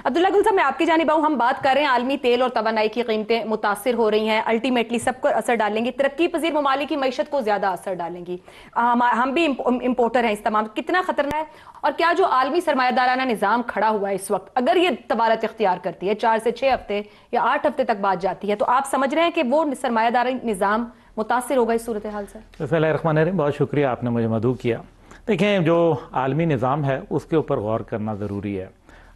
عبداللہ گل صاحب میں آپ کی جانب آؤں. ہم بات کر رہے ہیں عالمی تیل اور توانائی کی قیمتیں متاثر ہو رہی ہیں, الٹیمیٹلی سب کو اثر ڈالیں گی, ترقی پذیر ممالک کی معیشت کو زیادہ اثر ڈالیں گی. ہم بھی امپورٹر ہیں اس تمام. کتنا خطرناک ہے, اور کیا جو عالمی سرمایہ دارانہ نظام کھڑا ہوا ہے اس وقت, اگر یہ طوالت اختیار کرتی ہے 4 سے 6 ہفتے یا 8 ہفتے تک بات جاتی ہے, تو آپ سمجھ رہے ہیں کہ وہ سرمایہ داری نظام متاثر ہوگا اس صورتحال سے؟ بسم اللہ الرحمن الرحیم. بہت شکریہ, آپ نے مجھے مدعو کیا. دیکھیں, جو عالمی نظام ہے اس کے اوپر غور کرنا ضروری ہے.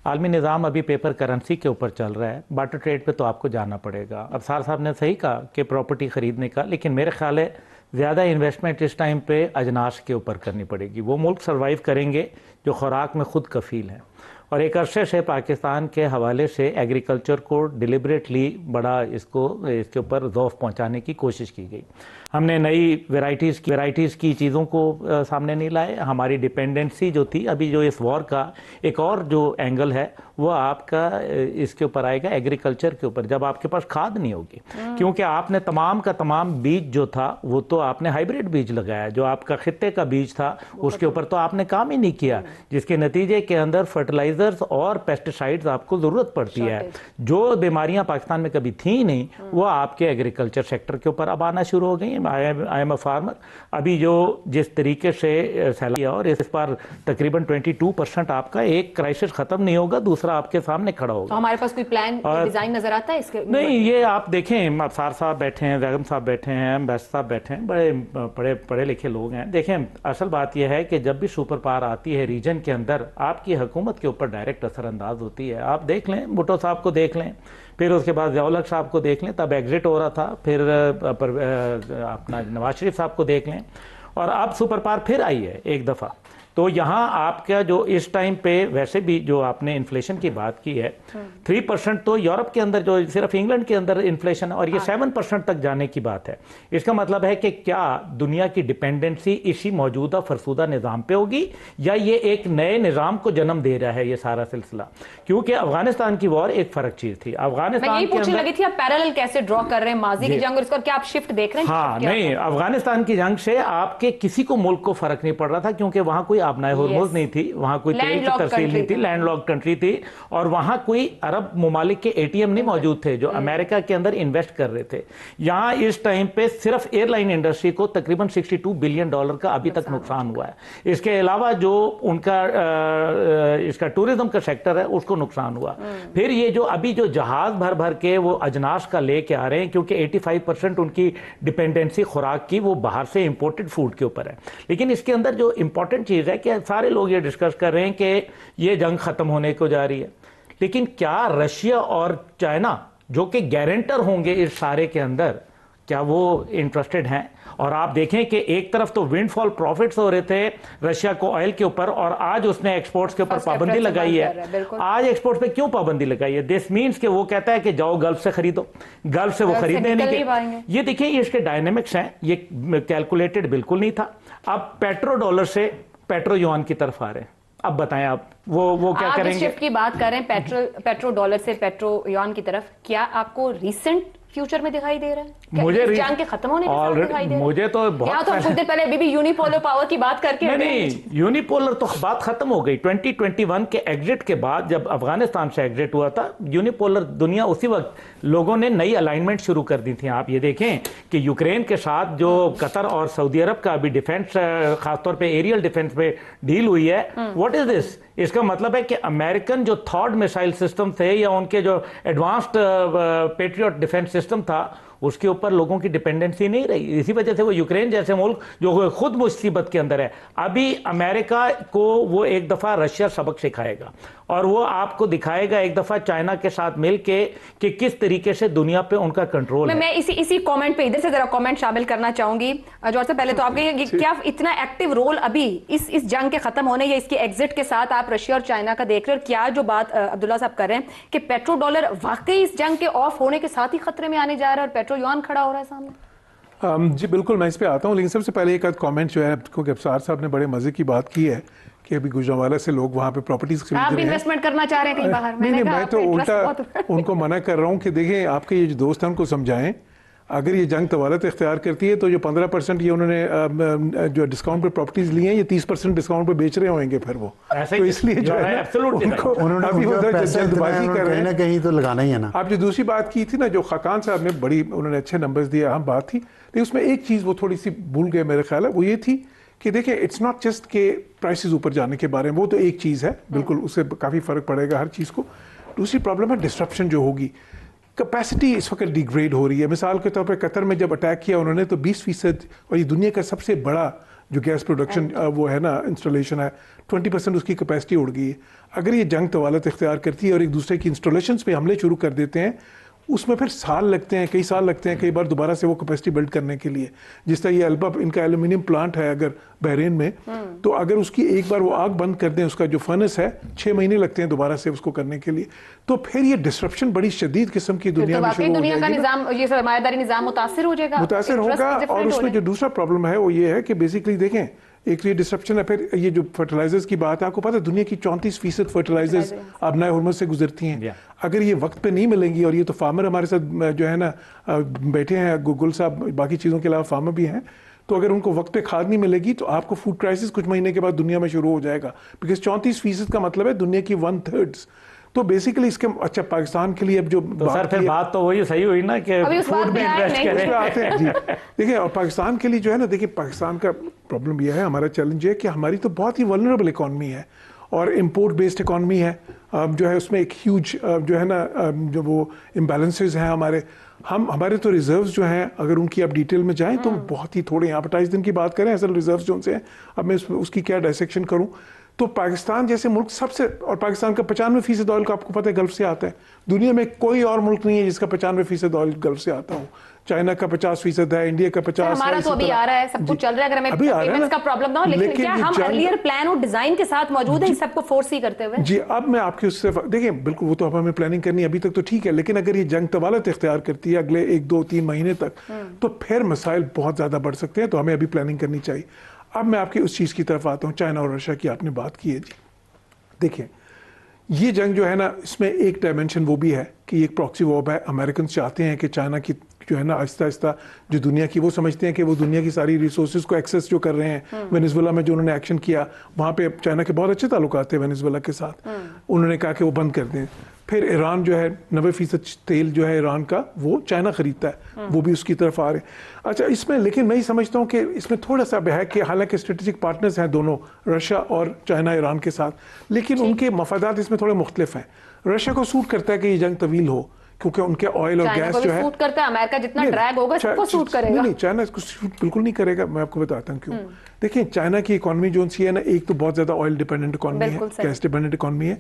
عالمی نظام ابھی پیپر کرنسی کے اوپر چل رہا ہے, بارٹر ٹریڈ پہ تو آپ کو جانا پڑے گا. ابصار صاحب نے صحیح کہا کہ پراپرٹی خریدنے کا, لیکن میرے خیال ہے زیادہ انویسٹمنٹ اس ٹائم پہ اجناس کے اوپر کرنی پڑے گی. وہ ملک سروائیو کریں گے جو خوراک میں خود کفیل ہیں, اور ایک عرصے سے پاکستان کے حوالے سے ایگریکلچر کو ڈیلیبریٹلی بڑا اس کے اوپر ذوف پہنچانے کی کوشش کی گئی. ہم نے نئی ویرائٹیز کی چیزوں کو سامنے نہیں لائے. ہماری ڈیپینڈنسی جو تھی, ابھی جو اس وار کا ایک اور جو اینگل ہے وہ آپ کا اس کے اوپر آئے گا, ایگریکلچر کے اوپر. جب آپ کے پاس کھاد نہیں ہوگی, کیونکہ آپ نے تمام کا تمام بیج جو تھا وہ تو آپ نے ہائیبریڈ بیج لگایا, جو آپ کا خطے کا بیج تھا اس کے اوپر تو آپ نے کام ہی نہیں کیا, جس کے نتیجے کے اندر فرٹیلائزرز اور پیسٹیسائڈز آپ کو ضرورت پڑتی ہے. جو بیماریاں پاکستان میں کبھی تھیں نہیں وہ آپ کے ایگریکلچر سیکٹر کے اوپر اب آنا شروع ہو گئی ہیں. I am a farmer. ابھی جو جس طریقے سے سیلاب اور اس پر تقریباً 22% آپ کا ایک کرائسس ختم نہیں ہوگا, دوسرا آپ کے سامنے کھڑا ہوگا. تو ہمارے پاس کوئی پلان ڈیزائن نظر آتا ہے اس کے؟ نہیں, یہ آپ دیکھیں, ابصار صاحب بیٹھے ہیں, بیگم صاحب بیٹھے ہیں, بیس صاحب بیٹھے ہیں, بڑے پڑھے لکھے لوگ ہیں. دیکھیں, اصل بات یہ ہے کہ جب بھی سپر پاور آتی ہے ریجن کے اندر, آپ کی حکومت کے اوپر ڈائریکٹ اثر انداز ہوتی ہے. آپ دیکھ لیں, بھٹو صاحب کو دیکھ لیں, پھر اس کے بعد ضیاء الحق صاحب کو دیکھ لیں, تب ایگزٹ ہو رہا تھا, پھر اپنا نواز شریف صاحب کو دیکھ لیں, اور اب سپر پاور پھر آئی ہے ایک دفعہ. تو یہاں آپ کا جو اس ٹائم پہ ویسے بھی جو آپ نے انفلیشن کی بات کی ہے 3%, تو یورپ کے اندر جو صرف انگلینڈ کے اندر انفلیشن ہے, اور یہ 7% تک جانے کی بات ہے. اس کا مطلب ہے کہ کیا دنیا کی ڈیپینڈنسی اسی موجودہ فرسودہ نظام پہ ہوگی, یا یہ ایک نئے نظام کو جنم دے رہا ہے یہ سارا سلسلہ. کیونکہ افغانستان کی وار ایک فرق چیز تھی. افغانستان میں یہی پوچھنے لگی تھی, آپ پیرالل کیسے ڈرا کر رہے ہیں ماضی کی جنگ اور اس کو, کیا آپ شفٹ دیکھ رہے ہیں؟ ہاں, نہیں, افغانستان کی جنگ سے آپ کے کسی کو ملک کو فرق نہیں پڑ رہا تھا, کیونکہ وہاں کوئی آبنائے ہرمز نہیں تھی, وہاں کوئی تیل کی ترسیل نہیں تھی, لینڈ لاک کنٹری تھی, اور وہاں کوئی عرب ممالک کے اے ٹی ایم نہیں موجود تھے جو امریکہ کے اندر انویسٹ کر رہے تھے. یہاں اس ٹائم پہ صرف ایئر لائن انڈسٹری کو تقریباً $62 بلین کا ابھی تک نقصان ہوا ہے. اس کے علاوہ جو ان کا اس کا ٹورزم کا سیکٹر ہے اس کو نقصان ہوا. پھر یہ جو ابھی جو جہاز بھر بھر کے وہ اجناس کا لے کے آ رہے ہیں, کیونکہ 85% ان کی ڈیپینڈنسی خوراک کی وہ باہر سے امپورٹڈ فوڈ کے اوپر ہے. لیکن اس کے اندر جو امپورٹنٹ چیز ہے کہ سارے لوگ یہ ڈسکس کر رہے ہیں کہ یہ جنگ ختم ہونے کو جا رہی ہے, لیکن کیا رشیا اور چائنا جو کہ گارنٹر ہوں گے اس سارے کے اندر, کیا وہ انٹرسٹڈ ہیں؟ اور آپ دیکھیں کہ ایک طرف تو ونڈ فال پروفٹس ہو رہے تھے رشیا کو آئل کے اوپر, اور آج اس نے ایکسپورٹس کے اوپر پابندی لگائی ہے. آج ایکسپورٹس پہ کیوں پابندی لگائی ہے؟ دس مینس کہ وہ کہتا ہے کہ جاؤ گلف سے خریدو, گلف سے وہ خریدنے نہیں گئے. یہ دیکھیں, اس کے ڈائنامکس ہیں, یہ کیلکولیٹڈ بالکل نہیں تھا. اب پیٹرو ڈالر سے پیٹرو یوان کی طرف آ رہے ہیں. اب بتائیں آپ وہ کیا کریں گے؟ شفٹ کی بات کر رہے ہیں پیٹرو ڈالر سے پیٹرو یوان کی طرف, کیا آپ کو ریسنٹ فیوچر میں دکھائی دے رہا ہے؟ مجھے جنگ کے ختم ہونے کے ساتھ دکھائی دے رہا ہے؟ مجھے تو بہت کچھ دیر پہلے بھی یونیپولر پاور کی بات کر کے نہیں, یونیپولر تو بات ختم ہو گئی 2021 کے ایگزٹ کے بعد. جب افغانستان سے ایگزٹ ہوا تھا یونیپولر دنیا, اسی وقت لوگوں نے نئی الائنمنٹ شروع کر دی تھی. آپ یہ دیکھیں کہ یوکرین کے ساتھ جو قطر اور سعودی عرب کا ابھی ڈیفنس, خاص طور پہ ایریل ڈیفنس پہ ڈیل ہوئی ہے, واٹ از دس؟ اس کا مطلب ہے کہ امریکن جو تھارڈ میسائل سسٹم تھے یا ان کے جو ایڈوانسڈ پیٹریوٹ ڈیفنس سسٹم تھا اس کے اوپر لوگوں کی ڈیپینڈنسی نہیں رہی. اسی وجہ سے وہ یوکرین جیسے ملک جو خود مصیبت کے اندر ہے, ابھی امریکہ کو وہ ایک دفعہ رشیا سبق سکھائے گا, اور وہ آپ کو دکھائے گا ایک دفعہ چائنا کے ساتھ مل کے کہ کس طریقے سے دنیا پہ ان کا کنٹرول ہے. میں اسی کومنٹ پہ ادھر سے ذرا کومنٹ شامل کرنا چاہوں گی. جوہر سے پہلے تو آپ کہیں کیا اتنا ایکٹیو رول ابھی اس جنگ کے ختم ہونے یا اس کے ایگزٹ کے ساتھ آپ رشیا اور چائنا کا دیکھ رہے ہیں, اور کیا جو بات عبداللہ صاحب کر رہے ہیں کہ پیٹرو ڈالر واقعی اس جنگ کے آف ہونے کے ساتھ ہی خطرے میں آنے جا رہا ہے اور پیٹرو یوان کھڑا ہو رہا ہے سامنے؟ جی بالکل, میں اس پہ آتا ہوں, لیکن سب سے پہلے ایک کامنٹ جو ہے, کیونکہ ابصار صاحب نے بڑے مزے کی بات کی ہے کہ ابھی گوجرانوالہ سے لوگ وہاں پہ پراپرٹیز خرید رہے ہیں. آپ انویسٹمنٹ کرنا چاہ رہے ہیں کہیں باہر؟ نہیں, میں تو الٹا ان کو منع کر رہا ہوں کہ دیکھیں آپ کے یہ جو دوست ہیں ان کو سمجھائیں. اگر یہ جنگ طوالت اختیار کرتی ہے تو جو 15% یہ انہوں نے جو ڈسکاؤنٹ پہ پراپرٹیز لی ہیں یہ 30% ڈسکاؤنٹ پہ بیچ رہے ہوئیں گے پھر وہ, تو اس لیے جو ہے ابھی ادھر جلد بازی کر رہے ہیں, کہیں تو لگانا ہی ہے نا. آپ جو دوسری بات کی تھی نا جو خاقان صاحب نے بڑی انہوں نے اچھے نمبرز دیے, اہم بات تھی, لیکن اس میں ایک چیز وہ تھوڑی سی بھول گئے میرے خیال ہے, وہ یہ تھی کہ دیکھیں اٹس ناٹ جسٹ کہ پرائسز اوپر جانے کے بارے میں, وہ تو ایک چیز ہے بالکل, اس سے کافی فرق پڑے گا ہر چیز کو. دوسری پرابلم ہے ڈسٹرپشن جو ہوگی, کیپیسٹی اس وقت ڈیگریڈ ہو رہی ہے. مثال کے طور پہ قطر میں جب اٹیک کیا انہوں نے تو 20%, اور یہ دنیا کا سب سے بڑا جو گیس پروڈکشن وہ ہے نا انسٹالیشن ہے, 20% اس کی کیپیسٹی اڑ گئی ہے. اگر یہ جنگ طوالت اختیار کرتی ہے اور ایک دوسرے کی انسٹالیشنز پہ حملے شروع کر دیتے ہیں, اس میں پھر سال لگتے ہیں, کئی سال لگتے ہیں کئی بار دوبارہ سے وہ کیپیسٹی بلڈ کرنے کے لیے. جس طرح یہ البا ان کا ایلومینیم پلانٹ ہے اگر بحرین میں, تو اگر اس کی ایک بار وہ آگ بند کر دیں, اس کا جو فرنس ہے 6 مہینے لگتے ہیں دوبارہ سے اس کو کرنے کے لیے, تو پھر یہ ڈسٹرپشن بڑی شدید قسم کی دنیا میں شروع ہو دنیا کا جائے گی. نظام, یہ سرمایہ داری نظام متاثر ہو جائے گا, متاثر ہوگا. اور اس میں جو دوسرا پرابلم ہے وہ یہ ہے کہ بیسیکلی دیکھیں ایک تو یہ ڈسٹرپشن ہے, پھر یہ جو فرٹیلائزرز کی بات ہے, آپ کو پتہ ہے دنیا کی 34% فرٹیلائزرز آبنائے حرمت سے گزرتی ہیں. اگر یہ وقت پہ نہیں ملیں گی, اور یہ تو فارمر ہمارے ساتھ جو ہے نا بیٹھے ہیں, گل صاحب باقی چیزوں کے علاوہ فارمر بھی ہیں, تو اگر ان کو وقت پہ کھاد نہیں ملے گی تو آپ کو فوڈ کرائسس کچھ مہینے کے بعد دنیا میں شروع ہو جائے گا, بیکاز 34% کا مطلب ہے دنیا کی 1/3. تو بیسیکلی اس کے اچھا پاکستان کے لیے اب جو سر پھر بات تو وہی صحیح ہوئی نا کہ فوڈ میں انویسٹ کریں. آتے ہیں جی دیکھیں, اور پاکستان کے لیے جو ہے نا, دیکھیں پاکستان کا پرابلم یہ ہے, ہمارا چیلنج ہے کہ ہماری تو بہت ہی ولنریبل اکانومی ہے اور امپورٹ بیسڈ اکانومی ہے, جو ہے اس میں ایک ہیوج جو ہے نا جو وہ امبیلنسز ہیں ہمارے تو ریزروز جو ہیں, اگر ان کی آپ ڈیٹیل میں جائیں تو بہت ہی تھوڑے ہیں. آپ 28 دن کی بات کریں اصل ریزروز جو ان سے ہیں, اب میں اس کی کیا ڈائسیکشن کروں, تو پاکستان جیسے ملک سب سے, اور پاکستان کا 95% آئل کا آپ کو پتہ ہے گلف سے آتا ہے. دنیا میں کوئی اور ملک نہیں ہے جس کا 95% آئل گلف سے آتا ہو. چائنا کا 50% ہے, انڈیا کا 50%. ہمارا تو ابھی آ رہا ہے, سب کچھ چل رہا ہے, اگر ہمیں پیمنٹس کا پرابلم نہ ہو, لیکن کیا ہم ارلیئر پلان اور ڈیزائن کے ساتھ موجود ہیں اس سب کو فورس ہی کرتے ہوئے؟ جی اب میں آپ کی اس سے دیکھیں بالکل وہ تو اب ہمیں پلاننگ کرنی ہے, ابھی تک تو ٹھیک ہے, لیکن اگر یہ جنگ طوالت اختیار کرتی ہے اگلے 1 2 3 مہینے تک, تو پھر مسائل بہت زیادہ بڑھ سکتے ہیں, تو ہمیں ابھی پلاننگ کرنی چاہیے. اب میں آپ کی اس چیز کی طرف آتا ہوں, چائنا اور رشیا کی آپ نے بات کی ہے. جی دیکھیں یہ جنگ جو ہے نا, اس میں ایک ڈائمنشن وہ بھی ہے کہ یہ ایک پراکسی وار ہے. امریکنز چاہتے ہیں کہ چائنا کی جو ہے نا آہستہ آہستہ جو دنیا کی, وہ سمجھتے ہیں کہ وہ دنیا کی ساری ریسورسز کو ایکسیس جو کر رہے ہیں. وینیزویلا میں جو انہوں نے ایکشن کیا, وہاں پہ چائنا کے بہت اچھے تعلقات تھے وینیزویلا کے ساتھ, انہوں نے کہا کہ وہ بند کر دیں. پھر ایران جو ہے 90% تیل جو ہے ایران کا وہ چائنا خریدتا ہے, وہ بھی اس کی طرف آ رہے ہیں. اچھا اس میں لیکن میں یہ سمجھتا ہوں کہ اس میں تھوڑا سا ہے کہ حالانکہ اسٹریٹجک پارٹنرز ہیں دونوں, رشیا اور چائنا ایران کے ساتھ, لیکن ان کے مفادات اس میں تھوڑے مختلف ہیں. رشیا کو سوٹ کرتا ہے کہ یہ جنگ طویل ہو, کیونکہ ان کے آئل اور گیس جو ہے سوٹ کرتا ہے. امریکہ جتنا ڈریگ ہوگا سب کو سوٹ کرے گا. نہیں, چائنا اس کو سوٹ بالکل نہیں کرے گا. میں آپ کو بتاتا ہوں کیوں. دیکھیں چائنا کی اکانومی جو سی ہے نا, ایک تو بہت زیادہ آئل ڈیپینڈنٹ اکانومی ہے, گیس ڈیپینڈنٹ اکانومی ہے,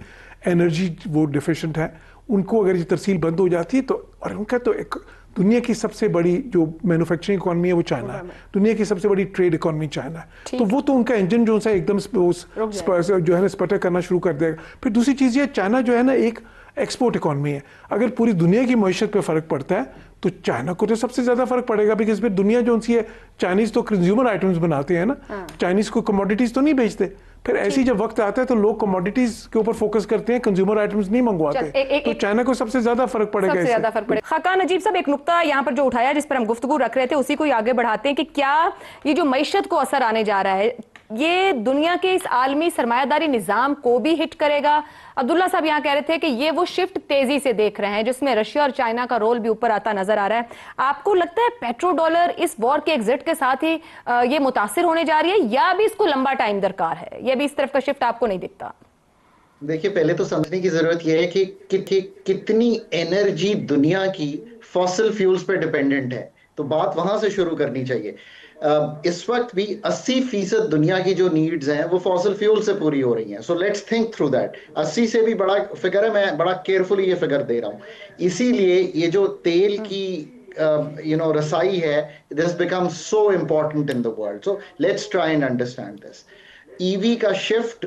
انرجی وہ ڈیفیشنٹ ہے. ان کو اگر یہ ترسیل بند ہو جاتی ہے تو, اور ان کا تو ایک دنیا کی سب سے بڑی جو مینوفیکچرنگ اکانومی ہے وہ چائنا ہے, دنیا کی سب سے بڑی ٹریڈ اکانومی چائنا ہے. تو وہ تو ان کا انجن جو ہے ایک دم جو ہے نا اسپٹر کرنا شروع کر دے گا. پھر دوسری چیز یہ, چائنا جو ہے نا ایک ایکسپورٹ اکانومی ہے. اگر پوری دنیا کی معیشت پہ فرق پڑتا ہے تو چائنا کو تو سب سے زیادہ فرق پڑے گا, بیکاز پھر دنیا جو ان سی ہے, چائنیز تو کنزیومر آئٹمز بناتے ہیں نا, چائنیز کو کموڈیٹیز تو نہیں بیچتے. پھر ایسی جب وقت آتا ہے تو لوگ کموڈیٹیز کے اوپر فوکس کرتے ہیں, کنزیومر آئٹمز نہیں منگواتے, تو چائنا کو سب سے زیادہ فرق پڑے گا. خاقان نجیب صاحب ایک نقطہ یہاں پر جو اٹھایا جس پر ہم گفتگو رکھ رہے تھے, اسی کو آگے بڑھاتے ہیں کہ کیا یہ جو معیشت کو اثر آنے جا رہا ہے یہ دنیا کے اس عالمی سرمایہ داری نظام کو بھی ہٹ کرے گا؟ عبداللہ صاحب یہاں کہہ رہے تھے کہ یہ وہ شفٹ تیزی سے دیکھ رہے ہیں جس میں رشیا اور چائنا کا رول بھی اوپر آتا نظر آ رہا ہے. آپ کو لگتا ہے پیٹرو ڈالر اس وار کے ایگزٹ کے ساتھ ہی یہ متاثر ہونے جا رہی ہے, یا بھی اس کو لمبا ٹائم درکار ہے, یہ بھی اس طرف کا شفٹ آپ کو نہیں دکھتا؟ دیکھیے پہلے تو سمجھنے کی ضرورت یہ ہے کہ کتنی انرجی دنیا کی فاسل فیولز پر ڈیپینڈنٹ ہے, تو بات وہاں سے شروع کرنی چاہیے. اس وقت بھی 80% دنیا کی جو نیڈز ہیں وہ فاسل فیول سے پوری ہو رہی ہیں. So let's think through that. 80 سے بھی بڑا فگر ہے, میں بڑا کیئرفلی یہ فگر دے رہا ہوں. اسی لیے یہ جو تیل کی رسائی ہے, this becomes so important in the world. So let's try and understand this. ای وی کا شفٹ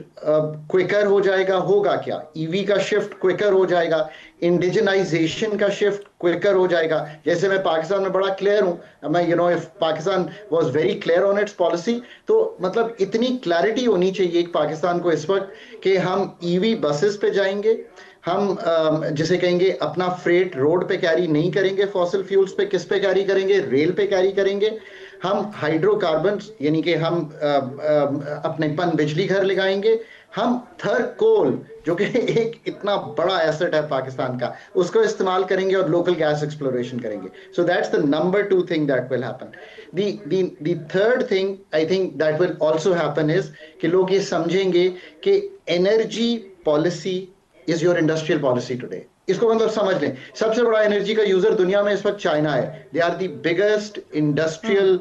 کوئکر ہو جائے گا, ہوگا کیا؟ ای وی کا شفٹ کوئکر ہو جائے گا, انڈیجنائزیشن کا شفٹ کوئکر ہو جائے گا. جیسے میں پاکستان میں بڑا کلیئر ہوں, میں if Pakistan was very clear on its policy, تو مطلب اتنی کلیئرٹی ہونی چاہیے پاکستان کو اس وقت کہ ہم ای وی بسز پہ جائیں گے, ہم جسے کہیں گے اپنا فریٹ روڈ پہ کیری نہیں کریں گے فاسل فیولز پہ. کس پہ کیری کریں گے؟ ریل پہ کیری کریں گے. ہم ہائیڈرو کاربنز یعنی کہ ہم اپنے پن بجلی گھر لگائیں گے. ہم تھر کول جو کہ ایک اتنا بڑا ایسٹ ہے پاکستان کا, اس کو استعمال کریں گے اور لوکل گیس ایکسپلوریشن کریں گے. So that's the number 2 thing that will happen. The third thing I think that will also happen is کہ لوگ یہ سمجھیں گے کہ energy policy is your industrial policy today. اس کو مطلب سمجھ لیں, سب سے بڑا انرجی کا یوزر دنیا میں اس وقت چائنا ہے. They are the biggest industrial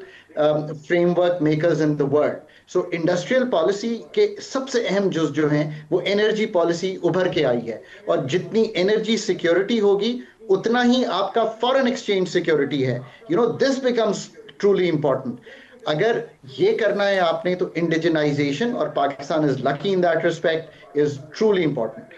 framework makers in the world. So industrial policy کے سب سے اہم جز جو ہیں وہ انرجی پالیسی ابھر کے آئی ہے, اور جتنی انرجی سیکیورٹی ہوگی اتنا ہی آپ کا فارن ایکسچینج سیکیورٹی ہے. This becomes truly important. اگر یہ کرنا ہے آپ نے تو انڈیجنائزیشن, اور Pakistan is lucky in that respect, is truly important.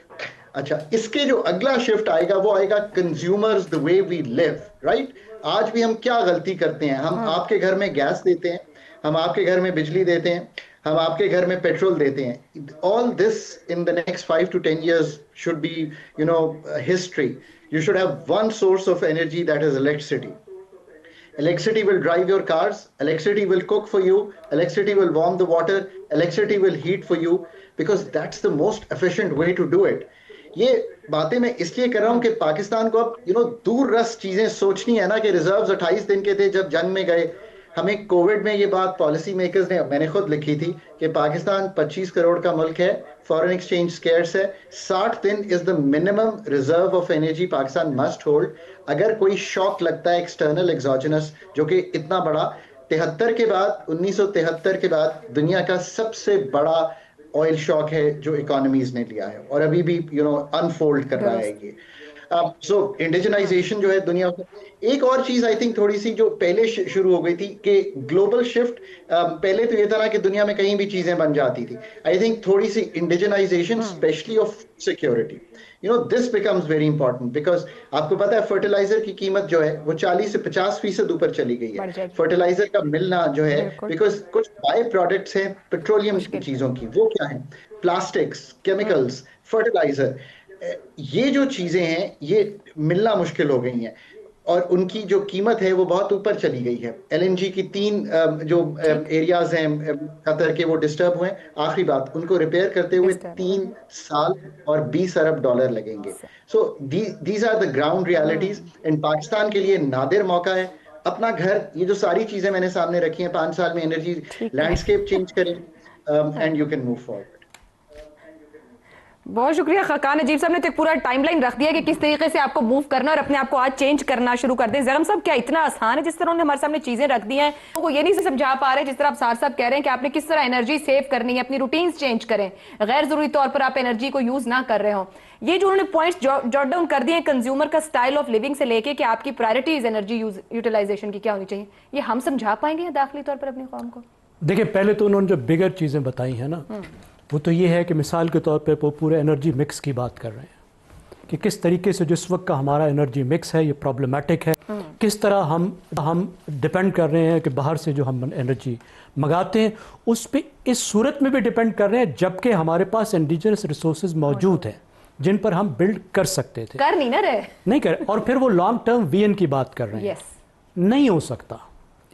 اچھا, اس کے جو اگلا شفٹ آئے گا وہ آئے گا consumers the way we live, right? آج بھی ہم کیا غلطی کرتے ہیں؟ ہم آپ کے گھر میں گیس دیتے ہیں, ہم آپ کے گھر میں بجلی دیتے ہیں, ہم آپ کے گھر میں پیٹرول دیتے ہیں. All this in the next 5 to 10 years should be, history. You should have one source of energy, that is electricity. Electricity will drive your cars, electricity will cook for you, electricity will warm the water, electricity will heat for you, because that's the most efficient way to do it. یہ باتیں میں اس لیے کر رہا ہوں کہ پاکستان کو اب دور رس چیزیں سوچنی ہے نا, کہ ریزروز 28 دن کے تھے جب جنگ میں گئے. ہمیں کووڈ میں یہ بات پالیسی میکرز نے, میں نے خود لکھی تھی کہ پاکستان 25 کروڑ کا ملک ہے, فارن ایکسچینج سکیئرس ہے, 60 دن is the minimum reserve of energy Pakistan must hold. اگر کوئی شاک لگتا ہے ایکسٹرنل ایگزوجنس جو کہ اتنا بڑا, 73 کے بعد 1973 کے بعد دنیا کا سب سے بڑا آئل شاک ہے جو اکانومیز نے لیا ہے, اور ابھی بھی انفولڈ کر رہا ہے یہ. سو انڈیجنائزیشن جو ہے دنیا میں. ایک اور چیز آئی تھنک تھوڑی سی جو پہلے شروع ہو گئی تھی کہ گلوبل شفٹ, پہلے تو یہ تھا نا کہ دنیا میں کہیں بھی چیزیں بن جاتی تھی. آئی تھنک تھوڑی سی indigenisation especially of security, this becomes very important, because آپ کو پتا ہے فرٹیلائزر کی قیمت جو ہے وہ 40 سے 50% اوپر چلی گئی ہے. فرٹیلائزر کا ملنا جو ہے, بیکاز کچھ بائی پروڈکٹس ہیں پیٹرولیم چیزوں کی, وہ کیا ہیں؟ Plastics, chemicals, fertiliser. یہ جو چیزیں ہیں یہ ملنا مشکل ہو گئی ہیں, اور ان کی جو قیمت ہے وہ بہت اوپر چلی گئی ہے. LNG کی 3 جو ایریاز ہیں قطر کے وہ ڈسٹرب ہوئے. آخری بات, ان کو ریپیئر کرتے ہوئے 3 سال اور $20 ارب لگیں گے. So these are the ground realities. And Pakistan کے لیے نادر موقع ہے. اپنا گھر, یہ جو ساری چیزیں میں نے سامنے رکھی ہیں, 5 سال میں انرجی لینڈسکیپ چینج کریں, and you can move forward. بہت شکریہ خاقان نجیب صاحب نے تو ایک پورا ٹائم لائن رکھ دیا کہ کس طریقے سے آپ کو موو کرنا اور اپنے آپ کو آج چینج کرنا شروع کر دیں. زغم صاحب, کیا اتنا آسان ہے جس طرح انہوں نے ہمارے سامنے چیزیں رکھ دی ہیں؟ وہ یہ نہیں سمجھا پا رہے جس طرح آپ ساتھ صاحب کہہ رہے ہیں کہ آپ نے کس طرح انرجی سیو کرنی ہے, اپنی روٹینز چینج کریں, غیر ضروری طور پر آپ انرجی کو یوز نہ کر رہے ہوں. یہ جو انہوں نے پوائنٹس جوٹ ڈاؤن کر دیے ہیں کنزیومر کا سٹائل آف لیونگ سے لے کے کہ آپ کی پرائرٹیز انرجی یوٹیلائزیشن کی کیا ہونی چاہیے, یہ ہم سمجھا پائیں گے داخلی طور پر اپنی قوم کو؟ دیکھیں, پہلے تو انہوں نے جو بگر چیزیں بتائی ہیں نا, وہ تو یہ ہے کہ مثال کے طور پہ وہ پورے انرجی مکس کی بات کر رہے ہیں کہ کس طریقے سے جس وقت کا ہمارا انرجی مکس ہے یہ پرابلمٹک ہے. کس طرح ہم ڈیپینڈ کر رہے ہیں کہ باہر سے جو ہم انرجی منگاتے ہیں اس پہ اس صورت میں بھی ڈیپینڈ کر رہے ہیں جبکہ ہمارے پاس انڈیجنس ریسورسز موجود ہیں جن پر ہم بلڈ کر سکتے تھے. کر نہیں نہ رہے, نہیں کر, اور پھر وہ لانگ ٹرم وی این کی بات کر رہے ہیں. نہیں ہو سکتا.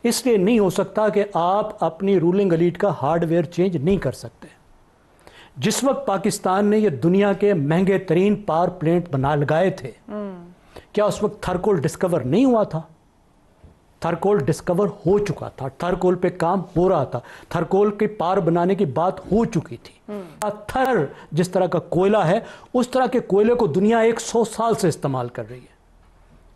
اس لیے نہیں ہو سکتا کہ آپ اپنی رولنگ ایلیٹ کا ہارڈ ویئر چینج نہیں کر سکتے. جس وقت پاکستان نے یہ دنیا کے مہنگے ترین پاور پلانٹ بنا لگائے تھے, کیا اس وقت تھرکول ڈسکور نہیں ہوا تھا؟ تھرکول ڈسکور ہو چکا تھا, تھرکول پہ کام ہو رہا تھا, تھرکول کے پار بنانے کی بات ہو چکی تھی. تھر جس طرح کا کوئلہ ہے اس طرح کے کوئلے کو دنیا 100 سال سے استعمال کر رہی ہے.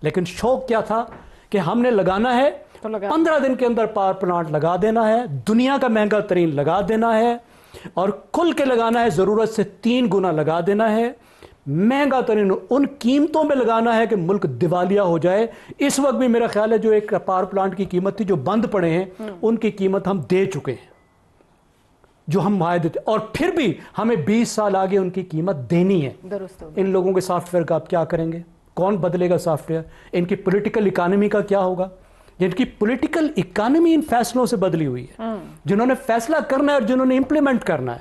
لیکن شوق کیا تھا کہ ہم نے لگانا ہے 15 دن کے اندر پاور پلانٹ لگا دینا ہے, دنیا کا مہنگا ترین لگا دینا ہے, اور کھل کے لگانا ہے, ضرورت سے 3 گنا لگا دینا ہے, مہنگا ترین ان قیمتوں میں لگانا ہے کہ ملک دیوالیہ ہو جائے. اس وقت بھی میرا خیال ہے جو ایک پاور پلانٹ کی قیمت تھی جو بند پڑے ہیں ان کی قیمت ہم دے چکے ہیں جو ہم معاہدے تھے, اور پھر بھی ہمیں 20 سال آگے ان کی قیمت دینی ہے. ان لوگوں کے سافٹ ویئر کا آپ کیا کریں گے؟ کون بدلے گا سافٹ ویئر؟ ان کی پولیٹیکل اکانومی کا کیا ہوگا؟ جن کی پولیٹیکل اکانومی ان فیصلوں سے بدلی ہوئی ہے, جنہوں نے فیصلہ کرنا ہے اور جنہوں نے امپلیمنٹ کرنا ہے.